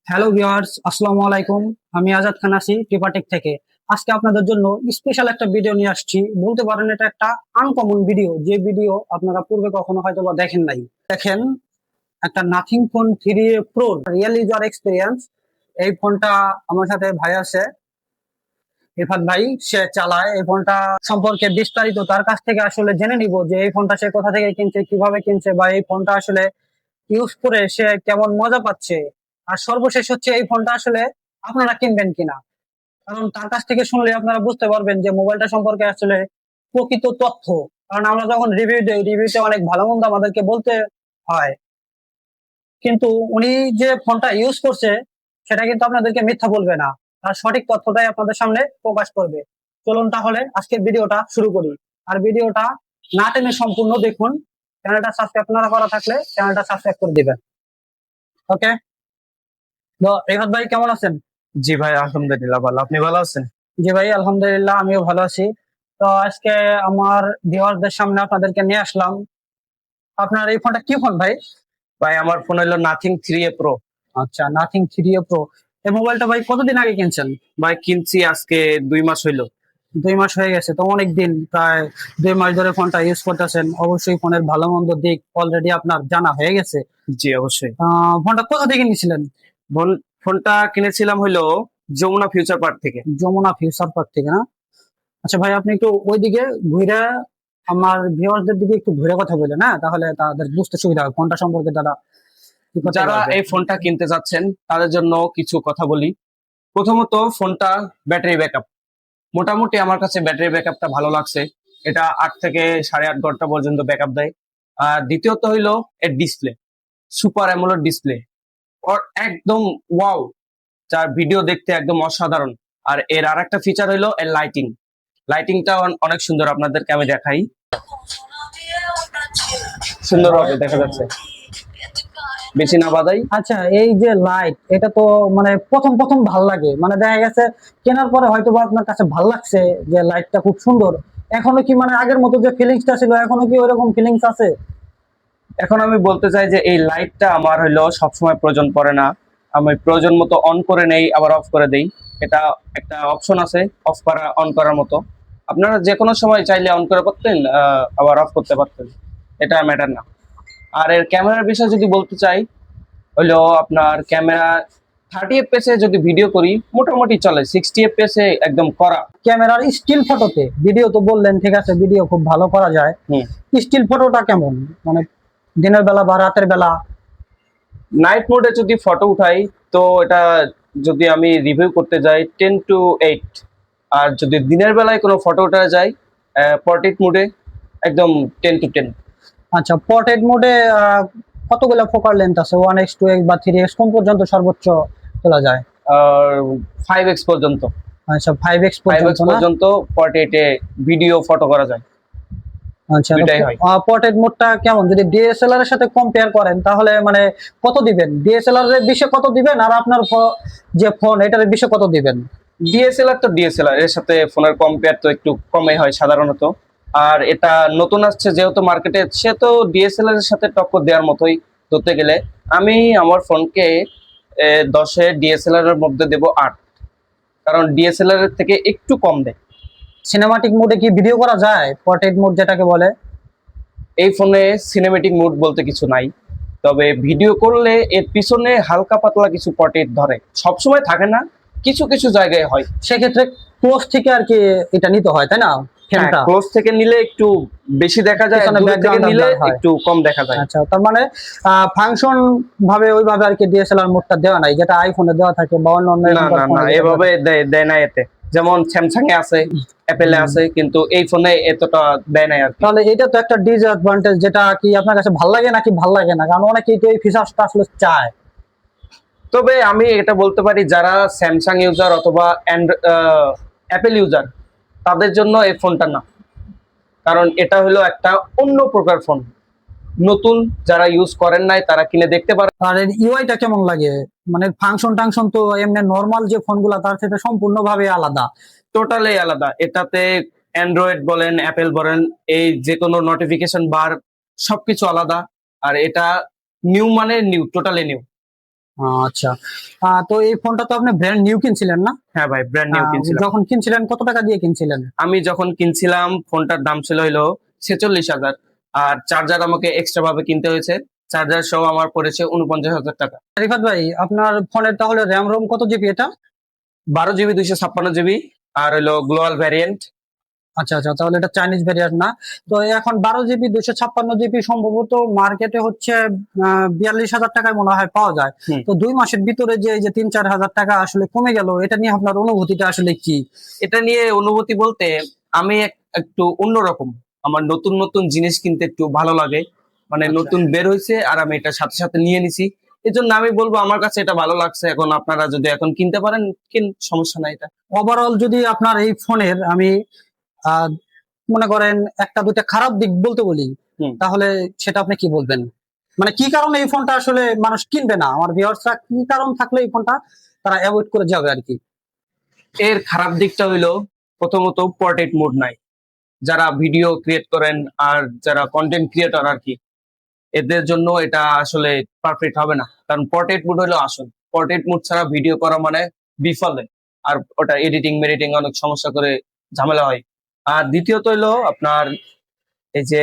Hello viewers, আসসালামু আলাইকুম। আমি আজাদ খান আছি টিপাটেক থেকে। আজকে আপনাদের জন্য স্পেশাল একটা ভিডিও নিয়ে আসছি। বলতে পারেন এটা একটা আনকমন ভিডিও, যে ভিডিও আপনারা পূর্বে কখনো হয়তো বা দেখেন নাই। দেখেন, একটা nothing phone 3A pro real user experience. এই ফোনটা আমার সাথে ভাই আছে, ইরফাত ভাই। সে চালায় এই ফোনটা সম্পর্কে বিস্তারিত তার কাছ থেকে আসলে জেনে নিব যে এই ফোনটা সে কোথা থেকে কিনছে, কিভাবে কিনছে, বা এই ফোনটা আসলে ইউজ করে সে কেমন মজা পাচ্ছে। আর সর্বশেষ হচ্ছে এই ফোনটা আসলে আপনারা কিনবেন কিনা, কারণ তার কাছ থেকে শুনলে আপনারা বুঝতে পারবেন যে মোবাইলটা সম্পর্কে আসলে প্রকৃত তথ্য। কারণ আমরা যখন রিভিউ দিই, রিভিউতে অনেক ভালো মন্দ আমাদেরকে বলতে হয়, কিন্তু উনি যে ফোনটা ইউজ করছে সেটা কিন্তু আপনাদেরকে মিথ্যা বলবে না, তার সঠিক তথ্যটাই আপনাদের সামনে প্রকাশ করবে। চলুন তাহলে আজকের ভিডিওটা শুরু করি। আর ভিডিওটা না টেনে সম্পূর্ণ দেখুন। চ্যানেলটা সাবস্ক্রাইব না করা থাকলে চ্যানেলটা সাবস্ক্রাইব করে দিবেন। ওকে, তো রেহাত ভাই কেমন আছেন? জি ভাই, আলহামদুলিল্লাহ ভালো। আপনি ভালো আছেন? জি ভাই, আলহামদুলিল্লাহ আমিও ভালো আছি। তো আজকে আমার ভিউয়ারদের সামনে আপনাদেরকে নিয়ে আসলাম। আপনার এই ফোনটা কি ফোন ভাই? ভাই আমার ফোন হলো নাথিং 3A প্রো। আচ্ছা, নাথিং 3A প্রো। এই মোবাইলটা ভাই কতদিন আগে কিনছেন? ভাই কিনছি আজকে 2 মাস হইলো। 2 মাস হয়ে গেছে, তো অনেক দিন, প্রায় 2 মাস ধরে ফোনটা ইউজ করতেছেন। অবশ্যই ফোনের ভালো মন্দ দিক অলরেডি আপনার জানা হয়ে গেছে। জি অবশ্যই। ফোনটা কোথা থেকে নিয়েছিলেন? ফোনটা কিনেছিলাম হইলো যমুনা ফিউচার পার্ক থেকে। যমুনা ফিউচার পার্ক থেকে, না? আচ্ছা ভাই, আপনি একটু ওইদিকে ঘুরে আমার ভিউয়ারদের দিকে একটু ঘুরে কথা বলেন, হ্যাঁ, তাহলে তাদের বুঝতে সুবিধা হবে ফোনটা সম্পর্কে, তারা কি করতে যারা পারবে। এই ফোনটা কিনতে যাচ্ছেন তাদের জন্য কিছু কথা বলি। প্রথমত, ফোনটা ব্যাটারি ব্যাকআপ মোটামুটি আমার কাছে ব্যাটারি ব্যাকআপটা ভালো লাগছে। এটা 8 থেকে 8.5 ঘন্টা পর্যন্ত ব্যাকআপ দেয়। আর দ্বিতীয়ত হইলো এর ডিসপ্লে, সুপার অ্যামোলেড ডিসপ্লে। ওর একদম ওয়াও, যার ভিডিও দেখতে একদম অসাধারণ। আর এর আরেকটা ফিচার হইলো এর লাইটিংটা অনেক সুন্দর, আপনাদেরকে আমি দেখাই। সুন্দরভাবে দেখা যাচ্ছে, বেশি না বাদাই। আচ্ছা, এই যে লাইট, এটা তো মানে প্রথম প্রথম ভাল লাগে, মানে দেখা গেছে কেনার পরে হয়তো বা আপনার কাছে ভাল লাগছে যে লাইটটা খুব সুন্দর। এখনো কি মানে আগের মতো যে ফিলিংসটা ছিল, এখনো কি ওইরকম ফিলিংস আছে? এখন আমি বলতে চাই যে এই লাইটটা আমার হইলো সবসময় প্রয়োজন পড়ে না। আমি প্রয়োজন মতো অন করে নেই, আবার অফ করে দেই। এটা একটা অপশন আছে অফ করা অন করার মতো। আপনারা যে কোনো সময় চাইলে অন করে পারতেন, আবার অফ করতে পারতেন। এটা ম্যাটার না। আর এর ক্যামেরার বিষয় যদি বলতে চাই, হইলো আপনার ক্যামেরা 30 FPS যদি ভিডিও করি মোটামুটি চলে, 60 FPS একদম করা। ক্যামেরার স্টিল ফটোতে, ভিডিও তো বললেন ঠিক আছে, ভিডিও খুব ভালো করা যায়, হুম। স্টিল ফটোটা কেমন, মানে দিনের বেলা বা রাতের বেলা? নাইট মোডে যদি ফটো উঠাই, তো এটা যদি আমি রিভিউ করতে যাই 10:8। আর যদি দিনের বেলায় কোনো ফটো উঠা যায় পোর্ট্রেট মোডে, একদম 10:10। আচ্ছা, পোর্ট্রেট মোডে কতগুলো ফোকাল লেন্থ আছে? 1x, 2x বা 3x কোন পর্যন্ত সর্বোচ্চ তোলা যায়? আর 5x পর্যন্ত। আচ্ছা, 5x 5x পর্যন্ত, না? পর্যন্ত পোর্ট্রেটে ভিডিও ফটো করা যায়। আচ্ছা, দুইটাই হয়। পোর্ট্রেট মোডটা কেমন যদি ডিএসএলআর এর সাথে কম্পেয়ার করেন, তাহলে মানে কত দিবেন? ডিএসএলআর এর বিষয়ে কত দিবেন, আর আপনার যে ফোন এটার বিষয়ে কত দিবেন? ডিএসএলআর তো ডিএসএলআর, এর সাথে ফোনের কম্পেয়ার তো একটু কমই হয় সাধারণত। আর এটা নতুন আসছে যেহেতু মার্কেটে, সে তো ডিএসএলআর এর সাথে টক্কর দেওয়ার মতোই ধরতে গেলে। আমি আমার ফোনকে 10-এ ডিএসএলআর এর মধ্যে দেবো 8, কারণ ডিএসএলআর এর থেকে একটু কম দেয়। সিনেমাটিক মোডে কি ভিডিও করা যায়, পোর্ট্রেট মোড যেটাকে বলে? এই ফোনে সিনেমেটিক মুড বলতে কিছু নাই, তবে ভিডিও করলে এর পিছনে হালকা পাতলা কিছু পটেট ধরে, সবসময় থাকে না, কিছু কিছু জায়গায় হয়। সেক্ষেত্রে ক্লোজ থেকে আর কি এটা নিতে হয়, তাই না? হ্যাঁ, ফ্রেমটা ক্লোজ থেকে নিলে একটু বেশি দেখা যায়, পিছনে দূর থেকে ব্যাকগ্রাউন্ড নিলে হয়। একটু কম দেখা যায়। আচ্ছা, তার মানে ফাংশন ভাবে ওইভাবে আর কি ডিএসএলআর মোডটা দেওয়া নাই, যেটা আইফোনে দেওয়া থাকে বা অন্য অন্য না এখনকার না না, ফোনে এভাবে দেয় না এতে। যেমন স্যামসাং এ আছে, অ্যাপেলে আছে, কিন্তু এই ফোনে এতটা দেয় নাই আর কি। তাহলে এটা তো একটা ডিসঅ্যাডভান্টেজ, যেটা কি আপনার কাছে ভালো লাগে নাকি ভালো লাগে না? কারণ অনেকেই তো এই ফিচারসটা আসলে চায়। তবে আমি এটা বলতে পারি, যারা স্যামসাং ইউজার অথবা অ্যাপেল ইউজার, তাদের জন্য এই ফোনটা না। কারণ এটা হলো একটা অন্য প্রকার ফোন, নতুন, যারা ইউজ করেন নাই তারা কিনে দেখতে পারে। আর এর ইউআইটা কেমন লাগে? মানে ফাংশন টাংশন তো এমনি নর্মাল যে ফোনগুলা তার থেকে সম্পূর্ণভাবে আলাদা। টোটালি আলাদা। এটাতে অ্যান্ড্রয়েড বলেন, অ্যাপেল বলেন, এই যে কোনো নোটিফিকেশন বার সবকিছু আলাদা। আর এটা নিউ, মানে নিউ, টোটালি নিউ। আচ্ছা। তো এই ফোনটা তো আপনি ব্র্যান্ড নিউ কিনছিলেন না? হ্যাঁ ভাই, ব্র্যান্ড নিউ কিনছিলাম। যখন কিনছিলেন কত টাকা দিয়ে কিনছিলেন? আমি যখন কিনছিলাম ফোনটার দাম ছিল হইলো 46,000, আর চার্জার আমাকে এক্সট্রা ভাবে কিনতে হয়েছে। চার্জার সহ আমার পড়েছে 49,000 টাকা। রিফাত ভাই, আপনার ফোনের তাহলে র্যাম রোম কত জিবি এটা? 12 জিবি 256 জিবি, আর হইলো গ্লোবাল ভ্যারিয়েন্ট। আচ্ছা আচ্ছা, তাহলে এটা চাইনিজ ভেরিয়েন্ট না। তো এখন 12 জিবি 256 জিবি সম্ভবত মার্কেটে হচ্ছে 42,000 টাকায় মনে হয় পাওয়া যায়। হুম। তো 2 মাসের ভিতরে যে এই যে 3-4 হাজার টাকা আসলে কমে গেল, এটা নিয়ে আপনার অনুভূতিটা আসলে কি? এটা নিয়ে অনুভূতি বলতে আমি একটু অন্যরকম। আমার নতুন নতুন জিনিস কিনতে একটু ভালো লাগে, মানে আচ্ছা। নতুন বের হয়েছে আর আমি এটা সাথে সাথে নিয়ে নিছি। এই জন্য আমি বলবো আমার কাছে এটা ভালো লাগছে। এখন আপনারা যদি এখন কিনতে পারেন সমস্যা নাই এটা। ওভারঅল যদি আপনার এই ফোনের আমি আহ, মনে করেন একটা দুইটা খারাপ দিক বলতে বলি, হুম। তাহলে সেটা আপনি কি বলবেন? মানে কি কারণে এই ফোনটা আসলে মানুষ কিনবে না, আমার ভিউয়ার্সরা কি কারণ থাকলে এই ফোনটা তারা অ্যাভয়েড করে যাবে আর কি? এর খারাপ দিকটা হইলো প্রথমত পোর্ট্রেট মোড নাই। যারা ভিডিও ক্রিয়েট করেন আর যারা কন্টেন্ট ক্রিয়েটর আর কি, এদের জন্য এটা আসলে পারফেক্ট হবে না। কারণ পোর্ট্রেট মোড হলো আসল। পোর্ট্রেট মোড ছাড়া ভিডিও করা মানে বিফলে, আর ওটা এডিটিং মেডিটিং অনেক সমস্যা করে, ঝামেলা হয়। আর দ্বিতীয়ত হলো আপনার এই যে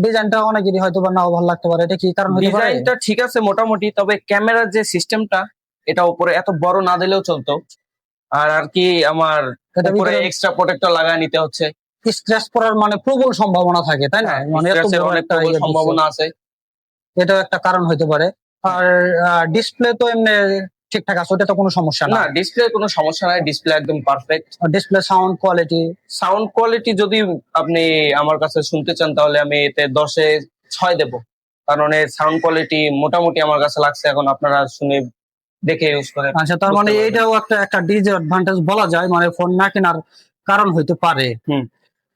ডিজাইনটা অনেকেরই হয়তো বা নাও ভালো লাগতে পারে, এটা কি কারণ হতে পারে? ডিজাইনটা ঠিক আছে মোটামুটি, তবে ক্যামেরার যে সিস্টেমটা এটা উপরে এত বড় না দিলেও চলতো। আর আর কি আমার এটা উপরে ভিতরে এক্সট্রা প্রোটেক্টর লাগায় নিতে হচ্ছে। স্ক্র্যাচ পড়ার মানে প্রবল সম্ভাবনা থাকে, তাই না? হ্যাঁ, মানে এত scratch এর বড় অনেক একটা প্রবল ইয়ে দিচ্ছে, সম্ভাবনা আছে। এটাও একটা কারণ হতে পারে। আর ডিসপ্লে তো এমনি ঠিকঠাক আছে, ওটা তো কোনো সমস্যা না। না, ডিসপ্লে কোনো সমস্যা নাই, ডিসপ্লে একদম perfect. Display sound quality? Sound quality যদি আপনি আমার কাছে শুনতে চান তাহলে আমি এতে 10-এ 6 দেব। কারণ এর সাউন্ড কোয়ালিটি মোটামুটি আমার কাছে লাগছে। এখন আপনারা শুনে দেখে ইউজ করে আচ্ছা, তার মানে বুঝতে পারবেন। এইটাও একটা একটা ডিসঅ্যাডভান্টেজ বলা যায়, মানে ফোন না কেনার কারণ হইতে পারে। হুম।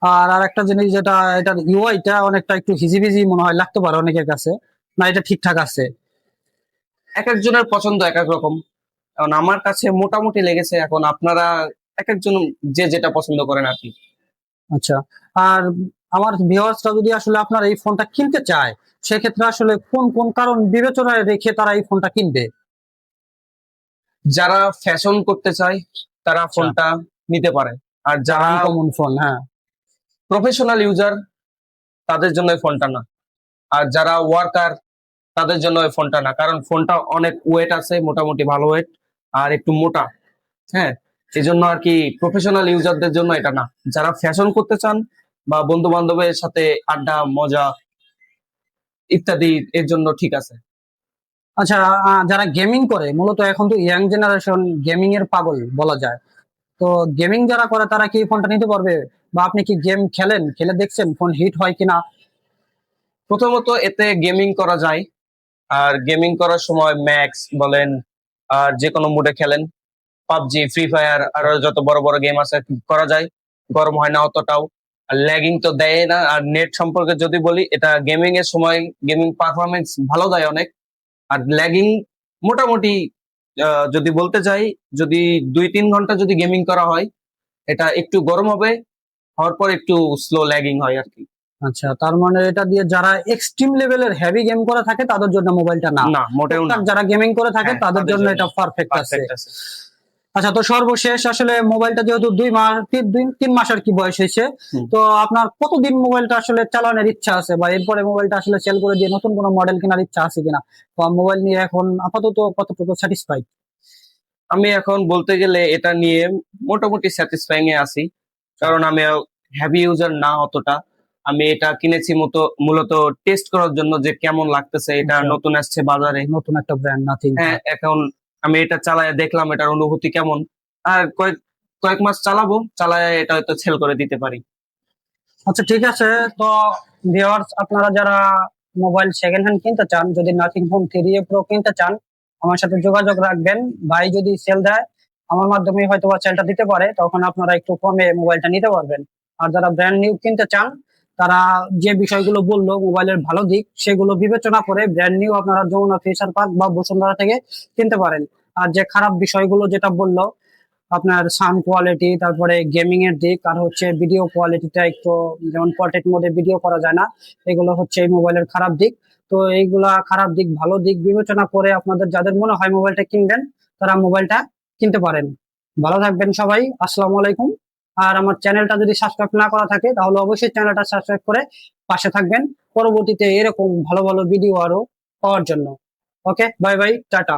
আর আরেকটা জিনিস যেটা, এটার ইউআইটা অনেকটা একটু হিজিবিজি মনে হয় লাগতে পারে অনেকের কাছে, না এটা ঠিকঠাক আছে? এক একজনের পছন্দ এক এক রকম। এখন আমার কাছে মোটামুটি লেগেছে। এখন আপনারা এক একজন যে যেটা পছন্দ করেন আর কি। আচ্ছা। আর আমার ভিউয়ার্সরা যদি আসলে আপনার এই ফোনটা কিনতে চায়, সেক্ষেত্রে আসলে কোন কোন কারণ বিবেচনায় রেখে তারা এই ফোনটা কিনবে? যারা ফ্যাশন করতে চায় তারা আচ্ছা। ফোনটা নিতে পারে। আর যারা আনকমন ফোন, হ্যাঁ। প্রফেশনাল ইউজার তাদের জন্য এই ফোনটা না। আর যারা ওয়ার্কার তাদের জন্য এই ফোনটা না, কারণ ফোনটা অনেক ওয়েট আছে, মোটামুটি ভালো ওয়েট আর একটু মোটা। হ্যাঁ, এই জন্য আর কি প্রফেশনাল ইউজারদের জন্য এটা না। যারা ফ্যাশন করতে চান বা বন্ধু বান্ধবের সাথে আড্ডা মজা ইত্যাদি, এর জন্য ঠিক আছে। আচ্ছা, যারা গেমিং করে, মূলত এখন তো ইয়াং জেনারেশন গেমিং এর পাগল বলা যায়। তো গেমিং যারা করে তারা কি এই ফোনটা নিতে পারবে? বা আপনি কি গেম খেলেন, খেলে দেখছেন ফোন হিট হয় কিনা? প্রথমত এতে গেমিং করা যায়, আর গেমিং করার সময় ম্যাক্স বলেন আর যে কোনো মুডে খেলেন, পাবজি ফ্রি ফায়ার আর যত বড় বড় গেম আছে করা যায়। গরম হয় না অতটাও, আর ল্যাগিং তো দেয় না। আর নেট সম্পর্কে যদি বলি, এটা গেমিং এর সময় গেমিং পারফরমেন্স ভালো দেয় অনেক। আর ল্যাগিং মোটামুটি যদি বলতে চাই, যদি 2-3 ঘন্টা যদি গেমিং করা হয়, এটা একটু গরম হবে, হওয়ার পর একটু স্লো ল্যাগিং হয় আর কি। আচ্ছা, তার মানে এটা দিয়ে যারা এক্সট্রিম লেভেলের হেভি গেম করে থাকে তাদের জন্য মোবাইলটা না, না, মোটেও না। টুকটাক যারা গেমিং করে থাকে হ্যাঁ, তাদের তাদের জন্য জন্য এটা পারফেক্ট আছে। পারফেক্ট আছে। আচ্ছা, তো সর্বশেষ আসলে মোবাইলটা যেহেতু 2 মাস 3 মাস আর কি বয়স হয়েছে, হুম। তো আপনার কতদিন মোবাইলটা আসলে চালানোর ইচ্ছা আছে, বা এরপরে মোবাইলটা আসলে সেল করে দিয়ে নতুন কোনো মডেল কেনার ইচ্ছা আছে কিনা? বা মোবাইল নিয়ে এখন আপাতত কতটুকু স্যাটিসফাইড? আমি এখন বলতে গেলে এটা নিয়ে মোটামুটি স্যাটিসফাইং এ আছি। কারণ আমি হেভি ইউজার না অতটা। আমি এটা কিনেছি মূলত টেস্ট করার জন্য যে কেমন লাগতেছে, এটা আচ্ছা। নতুন আসছে বাজারে। নতুন একটা ব্র্যান্ড নাথিং। হ্যাঁ, এখন আমি এটা চালায় দেখলাম এটার অনুভূতি কেমন। আর কয়েক কয়েক মাস চালাবো, চালায় এটা হয়তো সেল করে দিতে পারি। আচ্ছা, ঠিক আছে। তো ভিউয়ার্স, আপনারা যারা মোবাইল সেকেন্ড হ্যান্ড কিনতে চান, যদি নাথিং ফোন 3A প্রো কিনতে চান, আমার সাথে যোগাযোগ রাখবেন। ভাই যদি সেল দেয়, আমার মাধ্যমে হয়তো বা সেলটা দিতে পারে, তখন আপনারা একটু কমে মোবাইলটা নিতে পারবেন। আর যারা ব্র্যান্ড নিউ কিনতে চান, তারা যে বিষয়গুলো বললো মোবাইলের ভালো দিক, সেগুলো বিবেচনা করে ব্র্যান্ড নিউ আপনারা যমুনা ফিউচার পার্ক বা বসুন্ধরা থেকে কিনতে পারেন। আর যে খারাপ বিষয়গুলো যেটা বললো, আপনার সাউন্ড কোয়ালিটি, তারপরে গেমিং এর দিক, আর হচ্ছে ভিডিও কোয়ালিটিটা একটু, যেমন পোর্ট্রেট মোডে ভিডিও করা যায় না, এগুলো হচ্ছে এই মোবাইলের খারাপ দিক। তো এইগুলা খারাপ দিক ভালো দিক বিবেচনা করে আপনাদের যাদের মনে হয় মোবাইলটা কিনবেন তারা মোবাইলটা কিনতে পারেন। ভালো থাকবেন সবাই, আসসালামু আলাইকুম। আর আমার চ্যানেলটা যদি সাবস্ক্রাইব না করা থাকে তাহলে অবশ্যই চ্যানেলটা সাবস্ক্রাইব করে পাশে থাকবেন পরবর্তীতে এরকম ভালো ভালো ভিডিও আরো পাওয়ার জন্য। ওকে, বাই বাই, টাটা।